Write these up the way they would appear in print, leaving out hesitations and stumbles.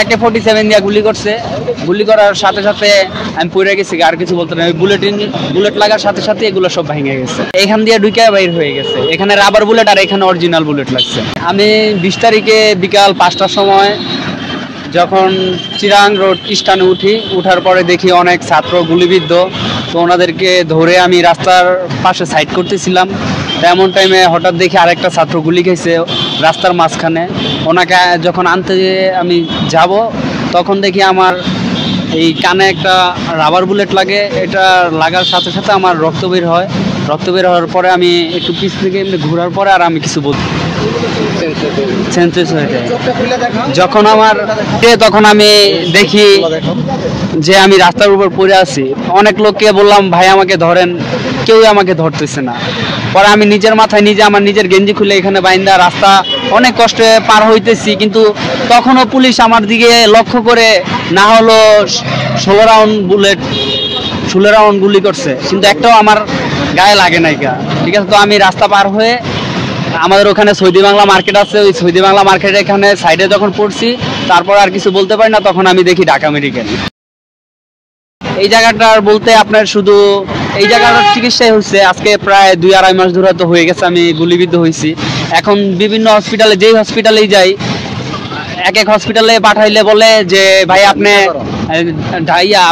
AK-47 দিয়ে গুলি করছে। গুলি করার সাথে সাথে আমি পড়ে গেছি, আর কিছু বলতে না। বুলেট লাগার সাথে সাথে এগুলো সব ভেঙে গেছে। এখান দিয়ে ঢুকে বাইর হয়ে গেছে। এখানে রাবার বুলেট আর এখানে অরিজিনাল বুলেট লাগছে। আমি 20 তারিখে বিকাল 5টার সময় যখন চিরাং রোড স্ট্যান্ডে উঠার পরে দেখি অনেক ছাত্র গুলিবিদ্ধ। তো ওনাদেরকে ধরে আমি রাস্তার পাশে সাইড করতেছিলাম। এমন টাইমে হঠাৎ দেখি আরেকটা ছাত্র গুলি খেয়েছে রাস্তার মাঝখানে। ওনাকে যখন আনতে আমি যাব তখন দেখি আমার এই কানে একটা রাবার বুলেট লাগে। এটা লাগার সাথে সাথে আমার রক্ত বের হয়। রক্ত বের হওয়ার পরে আমি একটু পিছ থেকে এমনি ঘোরার পরে আর আমি কিছু বলতে সেন্সলেস হয়ে যায়। তখন আমি দেখি যে আমি রাস্তার উপর পড়ে আছি। অনেক লোককে বললাম ভাই আমাকে ধরেন, কেউ আমাকে ধরতেছে না। পরে আমি নিজের মাথায় আমার নিজের গেঞ্জি খুলে এখানে বাইন্দা রাস্তা অনেক কষ্টে পার হইতেছি, কিন্তু তখনও পুলিশ আমার দিকে লক্ষ্য করে না হলো 16 রাউন্ড গুলি করছে, কিন্তু একটাও আমার গায়ে লাগে নাই। ঠিক আছে, তো আমি রাস্তা পার হয়ে আমাদের ওখানে সৌদি বাংলা মার্কেট আছে, ওই সৌদি বাংলা মার্কেটের এখানে সাইডে যখন পড়ছি তারপর আর কিছু বলতে পারি না। তখন আমি দেখি ঢাকা মেডিকেল। এই জায়গাটার বলতে আপনার শুধু এই জায়গাটার চিকিৎসাই হচ্ছে আজকে প্রায় 2-2.5 মাস ধরে তো হয়ে গেছে আমি গুলিবিদ্ধ হয়েছি। এখন বিভিন্ন হসপিটালে, যেই হসপিটালেই যাই, এক হসপিটালে পাঠাইলে বলে যে ভাই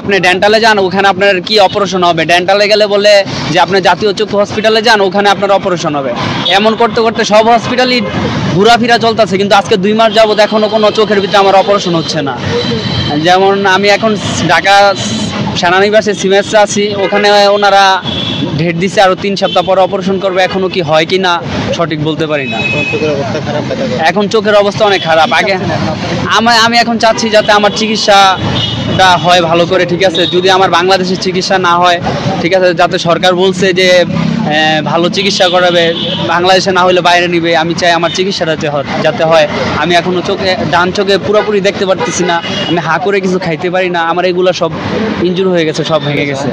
আপনি ডেন্টালে যান, ওখানে আপনার কি অপারেশন হবে। ডেন্টালে গেলে বলে যে আপনি জাতীয় চক্ষু হসপিটালে যান, ওখানে আপনার অপারেশন হবে। এমন করতে করতে সব হসপিটালই ঘোরাফেরা চলতেছে, কিন্তু আজকে 2 মাস যাবত এখনো কোনো চোখের ভিতরে আমার অপারেশন হচ্ছে না। যেমন আমি এখন ঢাকা সেনানিবাসে সিমেন্সে আছি, ওখানে ওনারা ডেট দিছে আরো 3 সপ্তাহ পরে অপারেশন করবে। এখনো কি হয় কি না সঠিক বলতে পারি না। এখন চোখের অবস্থা অনেক খারাপ। আগে আমি এখন চাচ্ছি যাতে আমার চিকিৎসাটা হয় ভালো করে। ঠিক আছে, যদি আমার বাংলাদেশের চিকিৎসা না হয়, ঠিক আছে, যাতে সরকার বলছে যে ভালো চিকিৎসা করাবে, বাংলাদেশে না হলে বাইরে নিবে। আমি চাই আমার চিকিৎসাটা যাতে হয়। আমি এখনো ডান চোখে পুরোপুরি দেখতে পারতেছি না, আমি হা করে কিছু খাইতে পারি না। আমার এগুলো সব ইনজুর হয়ে গেছে, সব ভেঙে গেছে।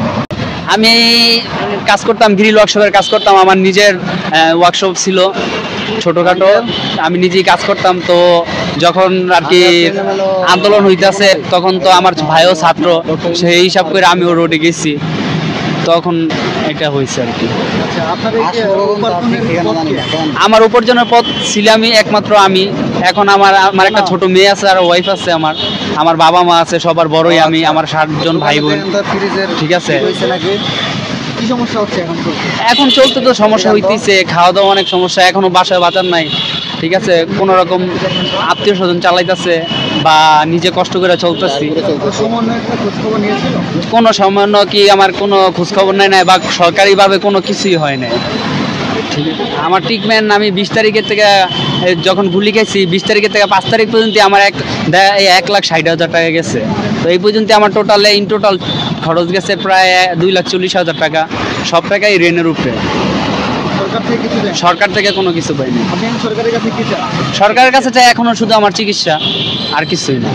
আমি কাজ করতাম, গ্রিল ওয়ার্কশপের কাজ করতাম। আমার নিজের ওয়ার্কশপ ছিল ছোটোখাটো, আমি নিজেই কাজ করতাম। তো যখন আর কি আন্দোলন হইতেছে তখন তো আমার ভাইও ছাত্র, সেই হিসাব করে আমিও রোডে গেছি, তখন এটা হয়েছে আর কি। আমার উপার্জনের পথ ছিলামই একমাত্র আমি। এখন আমার একটা ছোট মেয়ে আছে আর ওয়াইফ আছে, আমার বাবা মা আছে, সবার বড়ই আমি। আমার 7 জন ভাই বোন। ঠিক আছে, এখন চলতে তো সমস্যা হইতেছে, খাওয়া দাওয়া অনেক সমস্যা। এখনো বাসায় বাজার নাই। ঠিক আছে, কোনো রকম আত্মীয় স্বজন চালাইতেছে বা নিজে কষ্ট করে চলতেছি। কোনো সামান্য কি আমার কোনো খোঁজখবর নেয় নাই বা সরকারিভাবে কোনো কিছুই হয় নাই। ঠিক আছে, আমার ট্রিটমেন্ট আমি 20 তারিখের থেকে যখন গুলি খাইছি, 20 তারিখের থেকে 5 তারিখ পর্যন্ত আমার 1,60,000 টাকা গেছে। তো এই পর্যন্ত আমার টোটাল খরচ গেছে প্রায় 2,40,000 টাকা। সব টাকাই ঋণের উপরে। সরকার থেকে কোনো কিছু পাইনি। সরকারের কাছে চাই এখনো শুধু আমার চিকিৎসা, আর কিছুই না।